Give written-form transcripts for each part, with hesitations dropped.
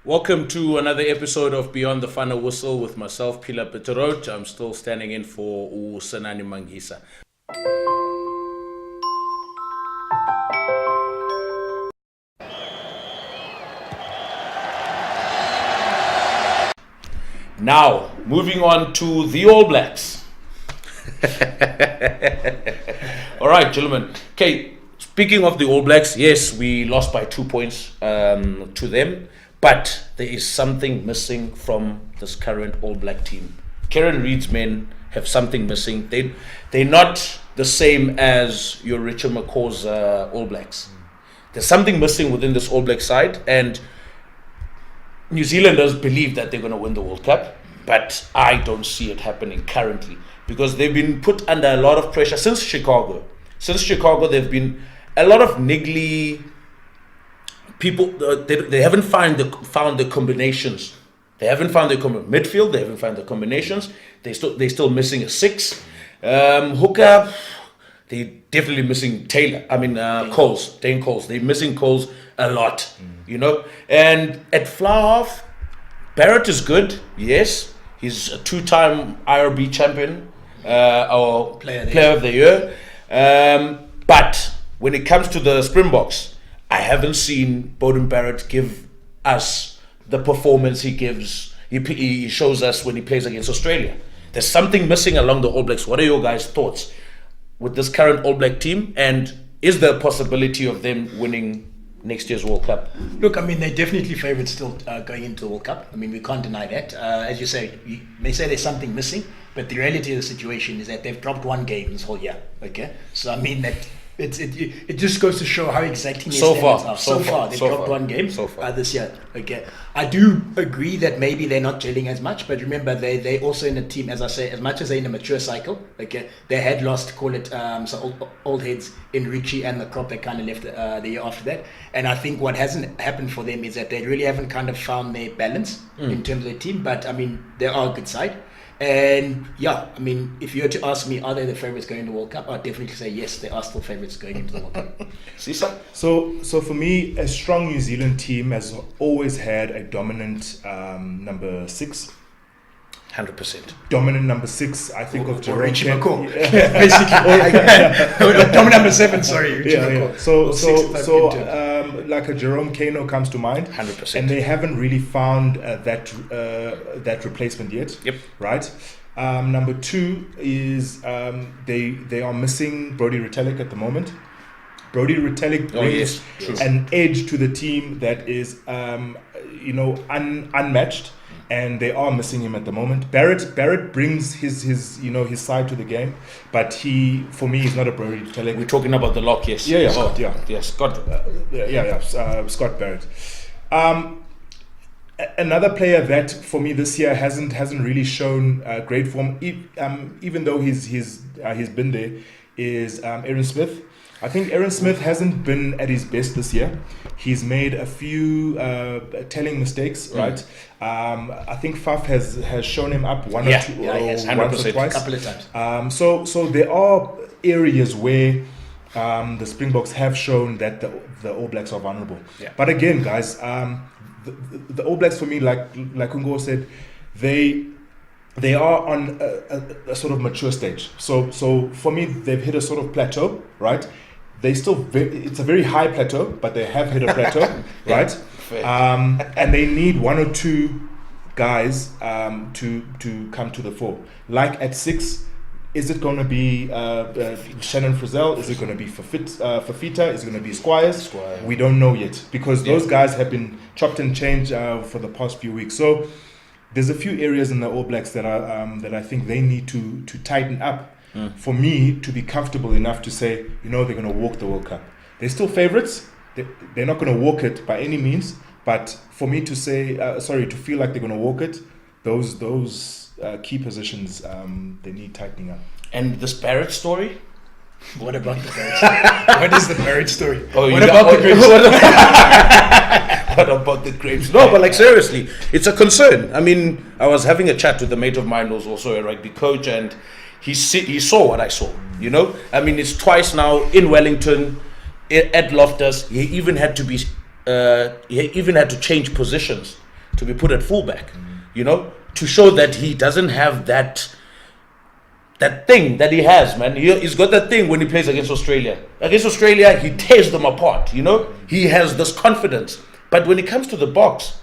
Welcome to another episode of Beyond the Final Whistle with myself, Pila Peterot. I'm still standing in for Senani Mangisa. Now, moving on to the All Blacks. All right, gentlemen. Okay, speaking of the All Blacks, yes, we lost by 2 points to them. But there is something missing from this current All Black team. Kieran Reid's men have something missing. They're not the same as your Richard McCaw's All Blacks. There's something missing within this All Black side, and New Zealanders believe that they're going to win the World Cup, but I don't see it happening currently because they've been put under a lot of pressure since Chicago. Since Chicago, they've been a lot of niggly people. They haven't found the combinations. They haven't found the midfield. They haven't found the combinations. They're still missing a six hooker. They're definitely missing Taylor. Coles. Dane Coles. They're missing Coles a lot. You know. And at flower half, Barrett is good. Yes, he's a two-time IRB champion or player of the year. But when it comes to the Springboks, I haven't seen Beauden Barrett give us the performance he gives. He shows us when he plays against Australia. There's something missing along the All Blacks. What are your guys' thoughts with this current All Black team? And is there a possibility of them winning next year's World Cup? Look, they're definitely favourites still going into the World Cup. We can't deny that. As you say, you may say there's something missing, but the reality of the situation is that they've dropped one game this whole year. Okay, so that. It just goes to show how exacting their standards are. So far, they've dropped one game this year. Okay, I do agree that maybe they're not gelling as much, but remember they also in a team, as I say, as much as they're in a mature cycle. Okay, they had lost, call it some old heads in Richie and the crop that kind of left the year after that. And I think what hasn't happened for them is that they really haven't kind of found their balance in terms of their team. But they are a good side. And if you were to ask me, are they the favourites going to the World Cup? I'd definitely say yes, they are still favourites going into the World Cup. So for me, a strong New Zealand team has always had a dominant number 6. 100%. Dominant number 6, I think of Jerome Richie McCaw. Basically. Dominant number 7, sorry. Richie McCaw. So like a Jerome Kano comes to mind. 100%. And they haven't really found that replacement yet. Yep. Right? Number 2 is they are missing Brodie Retallick at the moment. Brodie Retallick brings an edge to the team that is unmatched. And they are missing him at the moment. Barrett brings his side to the game, but for me he's not a Brodie Retallick. We're talking about the lock, yes. Scott. Scott Barrett. Another player that for me this year hasn't really shown great form, even though he's been there, is Aaron Smith. I think Aaron Smith hasn't been at his best this year. He's made a few telling mistakes, right? I think Faf has shown him up one or twice. A couple of times. So there are areas where the Springboks have shown that the All Blacks are vulnerable. Yeah. But again, guys, the All Blacks for me, like Ungo said, they are on a sort of mature stage. So for me, they've hit a sort of plateau, right? It's a very high plateau, but they have hit a plateau, right? And they need one or two guys to come to the fore. Like at 6, is it going to be Shannon Frizzell? Is it going to be Fafita? Is it going to be Squires? We don't know yet because those guys have been chopped and changed for the past few weeks. So there's a few areas in the All Blacks that I think they need to tighten up for me to be comfortable enough to say, they're going to walk the World Cup. They're still favourites. They're not going to walk it by any means. But for me to say, to feel like they're going to walk it, those key positions, they need tightening up. And this Barrett story? What about the Barrett story? What is the Barrett story? What about the grapes? No, but seriously, it's a concern. I was having a chat with a mate of mine who's also a rugby coach, and he saw what I saw. It's twice now in Wellington, at Loftus. He even had to change positions to be put at fullback, you know, to show that he doesn't have that thing that he has, man. He's got that thing when he plays against Australia. Against Australia, he tears them apart, you know. He has this confidence. But when it comes to the box,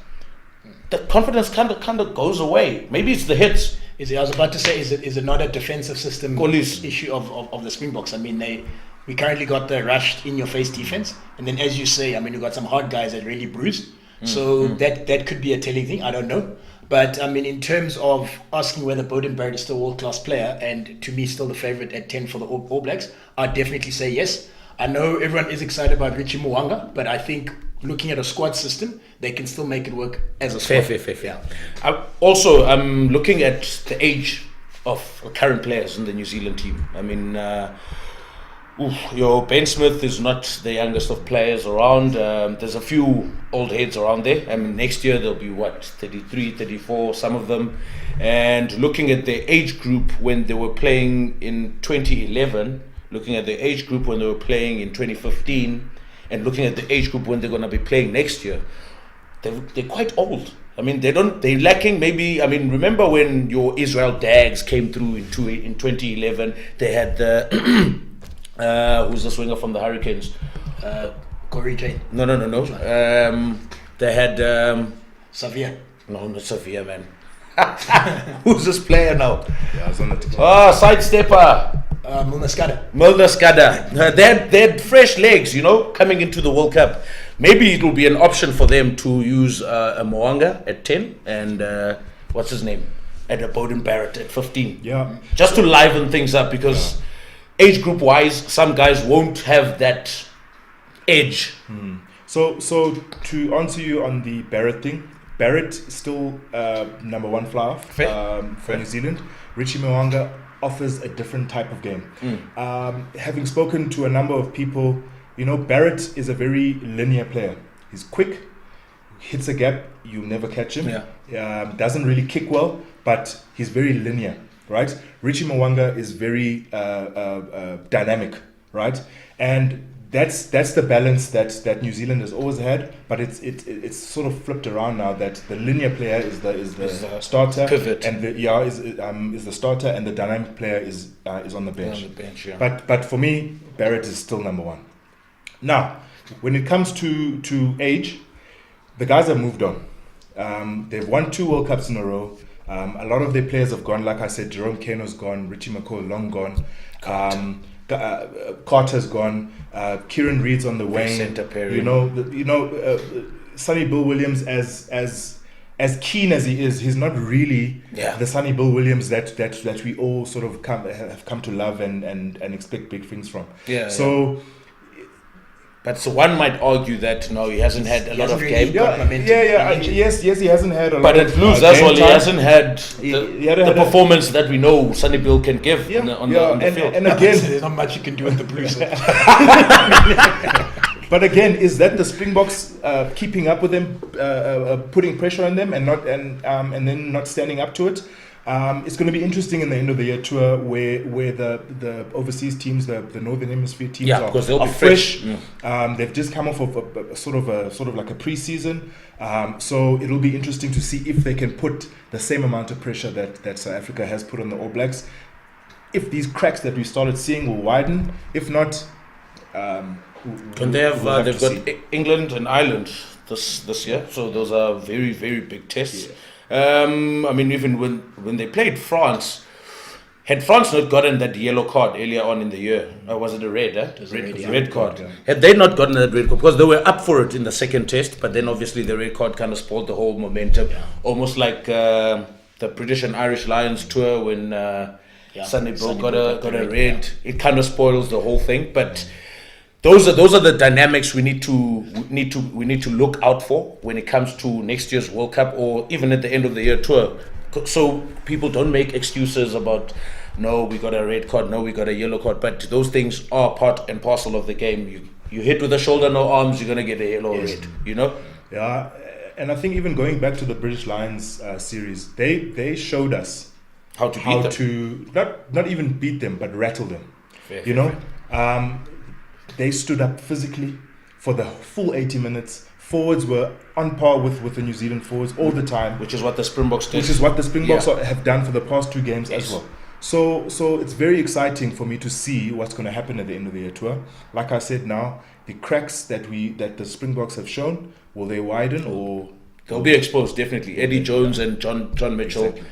the confidence kind of goes away. Maybe it's the hits. I was about to say, is it not a defensive system Police. issue of the Springboks? I mean, we currently got the rushed in-your-face defense, and then as you say, I mean, we got some hard guys that really bruise. So that could be a telling thing. I don't know. But I mean, in terms of asking whether Beauden Barrett is still a world-class player, and to me still the favourite at 10 for the All Blacks, I'd definitely say yes. I know everyone is excited about Richie Mo'unga, but I think looking at a squad system, they can still make it work as a squad. Fair. Yeah. I'm looking at the age of current players in the New Zealand team. I mean, your Ben Smith is not the youngest of players around. There's a few old heads around there. I mean, next year there'll be 33, 34, some of them. And looking at the age group when they were playing in 2011, looking at the age group when they were playing in 2015, and looking at the age group when they're going to be playing next year, they're quite old. I mean, they're lacking maybe. I mean, remember when your Israel Dags came through in 2011? They had the who's the swinger from the Hurricanes? Corey Jane. No. They had Xavier. no, not Xavier, man. Who's this player now? Yeah, I was on the Sidestepper. Milner Skada. They had fresh legs, you know, coming into the World Cup. Maybe it will be an option for them to use a Mo'unga at 10 and what's his name? At a Beauden Barrett at 15. Yeah. Just to liven things up, because age group wise, some guys won't have that edge. So to answer you on the Barrett thing, Barrett is still number one flower for New Zealand. Richie Mo'unga offers a different type of game. Having spoken to a number of people, you know, Barrett is a very linear player. He's quick, hits a gap, you'll never catch him. Doesn't really kick well, but he's very linear, right? Richie Mo'unga is very dynamic, right? And that's the balance that New Zealand has always had, but it's sort of flipped around now, that the linear player is the starter, pivot, and is the starter, and the dynamic player is on the bench. But for me, Barrett is still number one. Now, when it comes to age, the guys have moved on. They've won 2 World Cups in a row. A lot of their players have gone. Like I said, Jerome Keno's gone, Richie McCaw long gone. Carter's gone. Kieran Reid's on the wane. Sonny Bill Williams, as keen as he is, he's not really the Sonny Bill Williams that we all sort of have come to love and expect big things from. But so one might argue that no, he hasn't had a lot of game. Yes, he hasn't had a lot. But at Blues as well, he hasn't had the performance that we know Sonny Bill can give on the field. And again, there's not much you can do with the Blues. But again, is that the Springboks keeping up with them, putting pressure on them, and then not standing up to it? It's going to be interesting in the end of the year tour where the overseas teams, the Northern Hemisphere teams are, because they'll be fresh. They've just come off of a sort of like a pre-season, so it'll be interesting to see if they can put the same amount of pressure that South Africa has put on the All Blacks. If these cracks that we started seeing will widen, if not, they've got England and Ireland this year, so those are very, very big tests. I mean, even when they played France, had France not gotten that yellow card earlier on in the year, or was it a red? It was a red card. Had they not gotten that red card, because they were up for it in the second test, but then obviously the red card kind of spoiled the whole momentum. Almost like the British and Irish Lions tour when Sonny Bill got a red. It kind of spoils the whole thing, but. Those are the dynamics we need to look out for when it comes to next year's World Cup, or even at the end of the year tour, so people don't make excuses about no, we got a red card, no, we got a yellow card. But those things are part and parcel of the game. You hit with a shoulder, no arms, you're gonna get a yellow or red. You know. Yeah, and I think even going back to the British Lions series, they showed us how to not even beat them, but rattle them. Fair. They stood up physically for the full 80 minutes, forwards were on par with the New Zealand forwards all the time, Which is what the Springboks did. which is what the Springboks Yeah. have done for the past 2 games as Yes. well. So it's very exciting for me to see what's going to happen at the end of the year tour. Like I said, now the cracks that the Springboks have shown, will they widen or They'll be exposed, definitely. Eddie Jones and John Mitchell Exactly.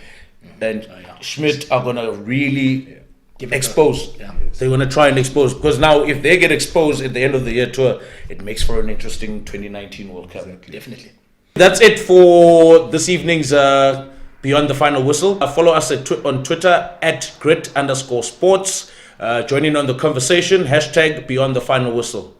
and yeah. Schmidt are going to really Give it a- expose. Yeah. They're going to try and expose. Because now, if they get exposed at the end of the year tour, it makes for an interesting 2019 World Cup. Definitely. That's it for this evening's Beyond the Final Whistle. Follow us on Twitter @grit_sports. Join in on the conversation, #Beyond the Final Whistle.